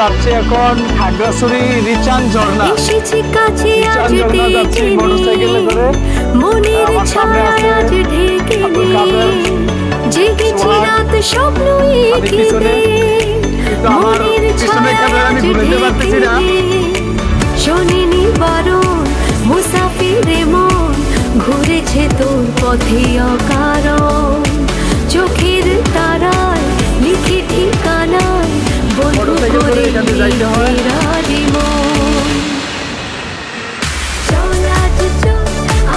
যাচ্ছি এখন খাগড়াছড়ি রিচান ঝর্ণা। রিচান ঝর্ণা যাচ্ছি মোটরসাইকেলে করে। আমার সামনে আছে আমি পিছনে, কিন্তু আমার পিছনে ক্যামেরা আমি ঘুরাতে পারতেছি না। শোনেনি বারণ মুসাফিরে মন ঘুরেছে তোর পথে অকারণ, চোখের তারায় লিখে ঠিকানায় বন্ধু করে ফেরারি মন। চল আজ চল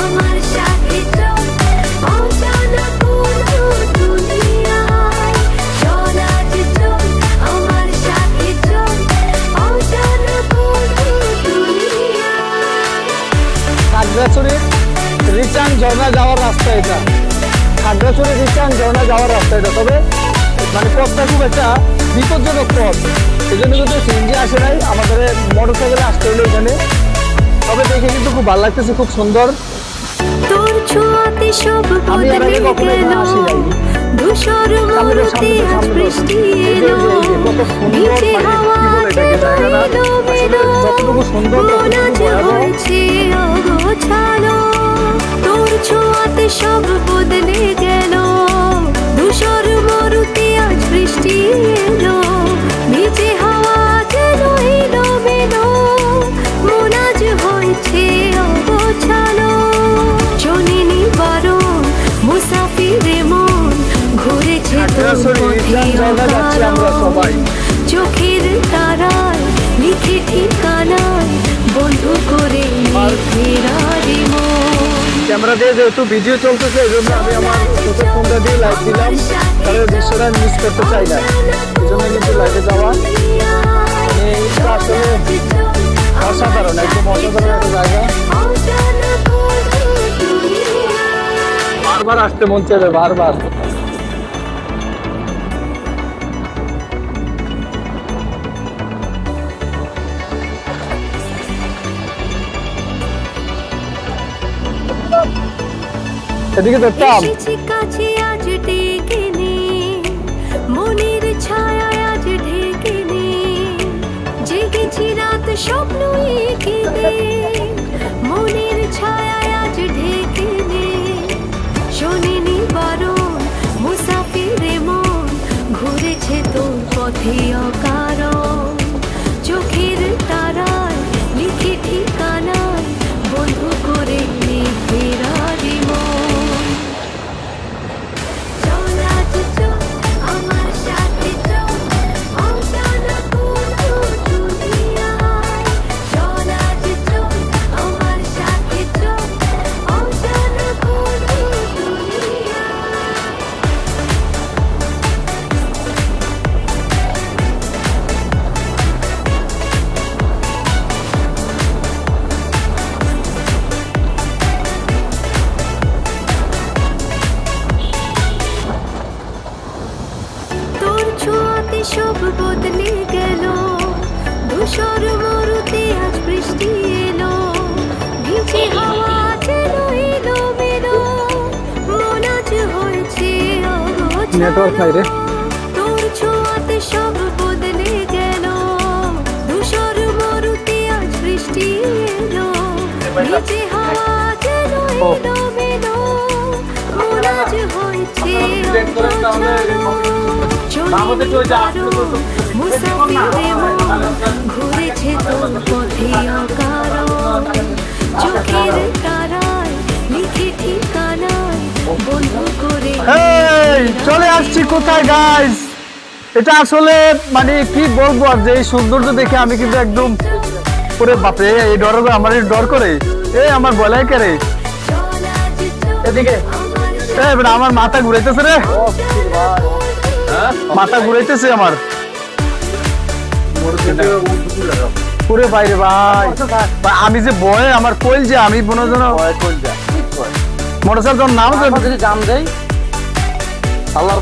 আমার সাথে চল অজানা কোনো দুনিয়ায়, চল আজ চল আমার সাথে চল অজানা কোনো দুনিয়ায়। খাগড়াছড়ি রিচান ঝর্ণা যাওয়ার রাস্তা এটা, খাগড়াছড়ি রিচান ঝর্ণা যাওয়ার রাস্তা এটা। তবে মানে পথটা খুব একটা বিপজ্জনক পথ, এই জন্য কিন্তু সিএনজি আসে নাই, আমাদের মোটরসাইকেলে আসতে হলো এখানে। তবে দেখে কিন্তু খুব ভালো লাগতেছে, খুব সুন্দর। তোর ছোঁয়াতে সব বদলে গেল, ধূসর মরুতে আজ বৃষ্টি এলো, ভিজে হাওয়া যতটুকু সুন্দর হয়েছে অগোছালো। তোর ছোঁয়াতে সব বদলে গেল, ধূসর মরুতে আজ বৃষ্টি এলো, ভিজে হাওয়া যেন এলো মেলো, মন আজ হয়েছে অগোছালো। শোনেনি বারণ মুসাফিরে মন ঘুরেছে তোর পথে অকারণ, চোখের তারায় লিখে ঠিকানায় বন্ধু করে ফেরারি মন। ক্যামেরা দিয়ে যেহেতু ভিডিও চলতেছে এই জন্য আমি আমার চোখের ফোনটা দিয়ে লাইভ দিলাম, তাহলে দৃশ্যটা মিস করতে চাই না, এই জন্য কিন্তু লাইভে যাওয়া। এটা আসলে অসাধারণ, একদম অসাধারণ একটা জায়গা, বারবার আসতে মন চাইবে বারবার। এদিকে দেখতাম কাছে আজ ডেকে নে, মনের ছায়া আজ ঢেকে নে, জেগেছি রাত স্বপ্ন এঁকে দে, মনের ছায়া আজ ঢেকে নে। শোনেনি বারণ মুসাফিরে মন ঘুরেছে তোর পথে অকারণ, চোখের তারায় লিখে ঠিকানায় বন্ধু করে নে ফেরারি মন। সব বদলে গেল, ধূসর মরুতে আজ বৃষ্টি এলো, ভিজে হাওয়া যেন এলো মেলো, মন আজ হয়েছে অগোছালো। তোর ছোঁয়াতে সব বদলে গেল, ধূসর মরুতে আজ বৃষ্টি এলো, ভিজে হাওয়া যেন এলো মেলো, মন আজ হয়েছে অগোছালো। মুসাফিরে মন ঘুরেছে তোর পথে অকারণ, চোখের তারায় লিখে ঠিকানায় বন্ধু করে। চলে আসছি কোথায় গাইস, এটা আসলে মানে কি বলবো আর, যে এই সৌন্দর্য দেখে আমি কিন্তু একদম পুরো বাপরে, এই ডর আমার ডর করে, আমার বলাই করে এদিকে আমার মাথা ঘুরাইতেছে রে, মাথা ঘুরাইতেছে আমার পুরে বাইরে ভাই। আমি যে বয়ে আমার কইল যে আমি মোটরসাইকেল নাম জাম দেয় আল্লাহর